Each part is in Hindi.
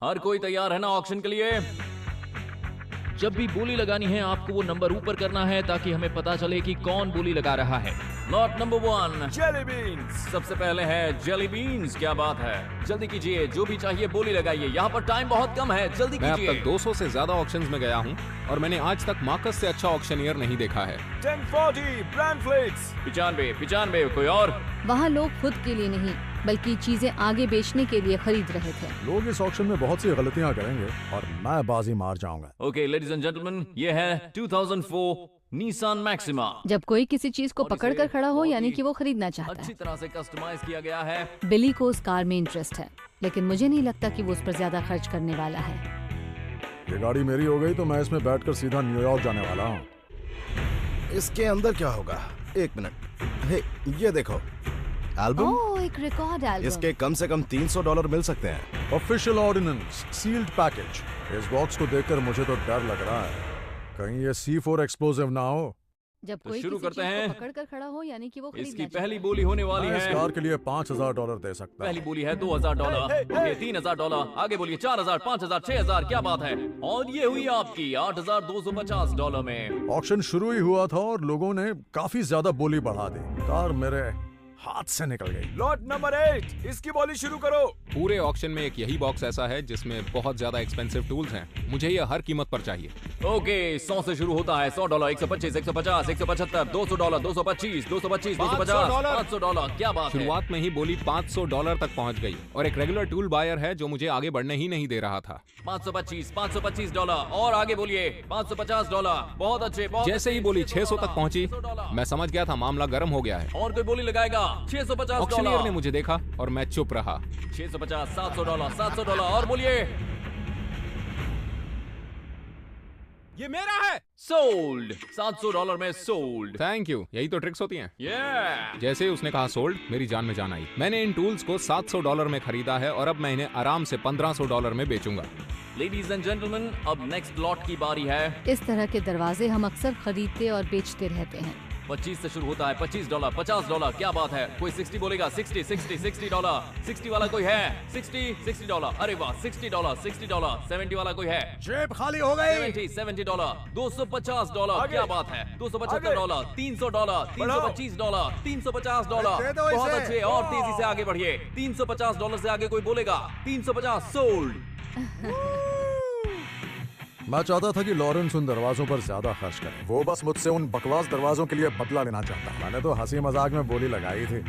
हर कोई तैयार है ना ऑक्शन के लिए? जब भी बोली लगानी है आपको वो नंबर ऊपर करना है ताकि हमें पता चले कि कौन बोली लगा रहा है। Lot number 1 jelly beans. सबसे पहले है जेली बीन्स। क्या बात है, जल्दी कीजिए, जो भी चाहिए बोली लगाइए, यहाँ पर टाइम बहुत कम है, जल्दी मैं अब कीजिए। तक 200 से ज्यादा ऑक्शंस में गया हूँ और मैंने आज तक मार्कस से अच्छा ऑक्शनियर नहीं देखा है। 1040 ब्रांड फ्लेक्स। 95 कोई और? वहाँ लोग खुद के लिए नहीं बल्कि चीजें आगे बेचने के लिए खरीद रहे थे। लोग इस ऑक्शन में बहुत सी गलतियां करेंगे और मैं बाजी मार जाऊंगा। ओके लेडीज एंड जेंटलमैन, ये है 2004 निसान मैक्सिमा। जब कोई किसी चीज को और पकड़ इसे कर खड़ा हो बहुत यानी ही कि वो खरीदना चाहता अच्छी है। तरह से कस्टमाइज किया गया है। बिली को उस कार में इंटरेस्ट है, लेकिन मुझे नहीं लगता कि वो उस पर ज्यादा खर्च करने वाला है। ये गाड़ी मेरी हो गई तो मैं इसमें बैठकर सीधा न्यूयॉर्क जाने वाला हूँ। इसके अंदर क्या होगा? एक मिनट, हे ये देखो, एल्बम। ओह, एक रिकॉर्ड एल्बम। इसके कम से कम $300 मिल सकते हैं। Official ordnance sealed package. इस बॉक्स को देखकर मुझे तो डर लग रहा है, कहीं ये C4 एक्सप्लोसिव ना हो। जब तो कोई शुरू किसी करते चीज हैं। को पकड़ कर खड़ा हो यानी कि वो खरीदना इसकी चाहता पहली है। बोली होने वाली मैं इस है। कार के लिए $5,000 दे सकता पहली हूँ। बोली है $2,000। ओके $3,000। आगे बोलिए 4,000, 5,000, 6,000। क्या बात है। और ये हुई आपकी $8,250 में। ऑक्शन शुरू ही हुआ था और लोगों ने काफी ज्यादा बोली बढ़ा दी। कार मेरे हाथ से निकल गई। लॉट नंबर 8, इसकी बॉली शुरू करो। पूरे ऑक्शन में एक यही बॉक्स ऐसा है जिसमें बहुत ज्यादा एक्सपेंसिव टूल्स हैं। मुझे ये हर कीमत पर चाहिए। ओके 100 से शुरू होता है। $100, 125, 150, 175, $200, 225, 225, 250, $500। क्या बात है। शुरुआत में ही बोली $500 तक पहुंच गई और एक रेगुलर टूल बायर है जो मुझे आगे बढ़ने ही नहीं दे रहा था। $525 और आगे बोलिए $550। बहुत अच्छे, बहुत जैसे ही बोली 600 तक पहुंची, मैं समझ गया था मामला गर्म हो गया है। और कोई बोली लगाएगा $650। ऑक्शनियर ने मुझे देखा और मैं चुप रहा। 650, $700, $700 और बोलिए। ये मेरा है। सोल्ड। $700 में सोल्ड। थैंक यू, यही तो ट्रिक्स होती हैं। जैसे ही उसने कहा सोल्ड, मेरी जान में जान आई। मैंने इन टूल्स को $700 में खरीदा है और अब मैं इन्हें आराम से $1,500 में बेचूंगा। लेडीज एंड जेंटलमैन, अब नेक्स्ट लॉट की बारी है। इस तरह के दरवाजे हम अक्सर खरीदते और बेचते रहते हैं। 25 से शुरू होता है। $25, $50। क्या बात है। कोई 60 बोलेगा। $60 60 वाला कोई है? $60 अरे वाह, $60 70 वाला कोई है? जेब खाली हो गई। $70 $250। क्या बात है। $275 $300 $325 $350। दे दो बहुत इसे। अच्छे, और तेजी से आगे बढ़िए। $350 से आगे कोई बोलेगा। 350 सोल्ड। मैं चाहता था कि लॉरेंस उन दरवाजों पर ज्यादा खर्च करे। वो बस मुझसे उन बकवास दरवाजों के लिए बदला लेना चाहता। मैंने तो हंसी मजाक में बोली लगाई थी।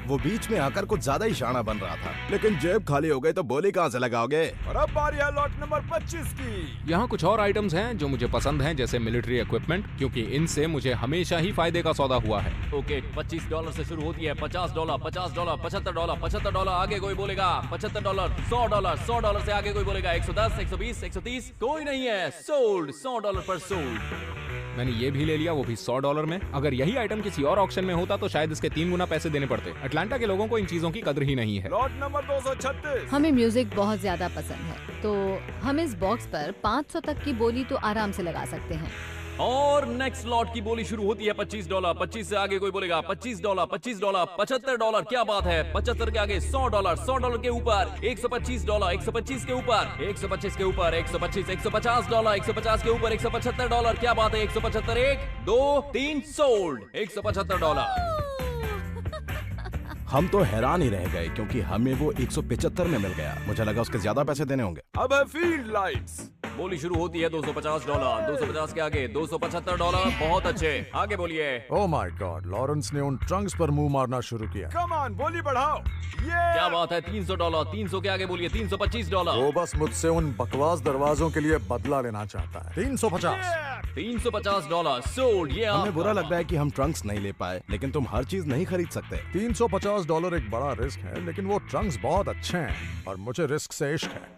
वो बीच में आकर कुछ ज्यादा ही शाना बन रहा था, लेकिन जेब खाली हो गई तो बोली कहाँ से लगाओगे? और अब बारी है लॉट नंबर 25 की। यहाँ कुछ और आइटम्स हैं जो मुझे पसंद हैं, जैसे मिलिट्री इक्विपमेंट, क्योंकि इनसे मुझे हमेशा ही फायदे का सौदा हुआ है। ओके $25 से शुरू होती है। $50 $50 $75 $75। आगे कोई बोलेगा $75 $100 से आगे कोई बोलेगा 110 120 130। कोई नहीं है। सोल्ड। $100 पर सोल्ड। मैंने ये भी ले लिया, वो भी $100 में। अगर यही आइटम किसी और ऑक्शन में होता तो शायद इसके 3 गुना पैसे देने पड़ते। अटलांटा के लोगों को इन चीजों की कदर ही नहीं है। Lot number 236। हमें म्यूजिक बहुत ज्यादा पसंद है, तो हम इस बॉक्स पर 500 तक की बोली तो आराम से लगा सकते हैं। और नेक्स्ट लॉट की बोली शुरू होती है $25। 25 से आगे कोई बोलेगा $25 $25 $75। क्या बात है। 75 के आगे $100 $100 के ऊपर $125 125 के ऊपर 125 के ऊपर 125 $150 150 के ऊपर $175। क्या बात है। 175 1 2 3 सोल्ड। $175। हम तो हैरान ही रह गए क्योंकि हमें वो 175 में मिल गया। मुझे लगा उसके ज्यादा पैसे देने होंगे। अब है फील्ड लाइट्स। बोली शुरू होती है $250। 250 के आगे $275। बहुत अच्छे, आगे बोलिए। ओह माय गॉड, लॉरेंस ने उन ट्रंक्स पर मुंह मारना शुरू किया। कम ऑन, बोली बढ़ाओ। क्या बात है। $300 300 के आगे बोलिए $325। वो बस मुझसे उन बकवास दरवाजों के लिए बदला लेना चाहता है। 350। $350 सोल्ड। ये हमें आपका। बुरा लग रहा है कि हम ट्रंक्स नहीं ले पाए, लेकिन तुम हर चीज नहीं खरीद सकते। $350 एक बड़ा रिस्क है, लेकिन वो ट्रंक्स बहुत अच्छे हैं और मुझे रिस्क से इश्क है।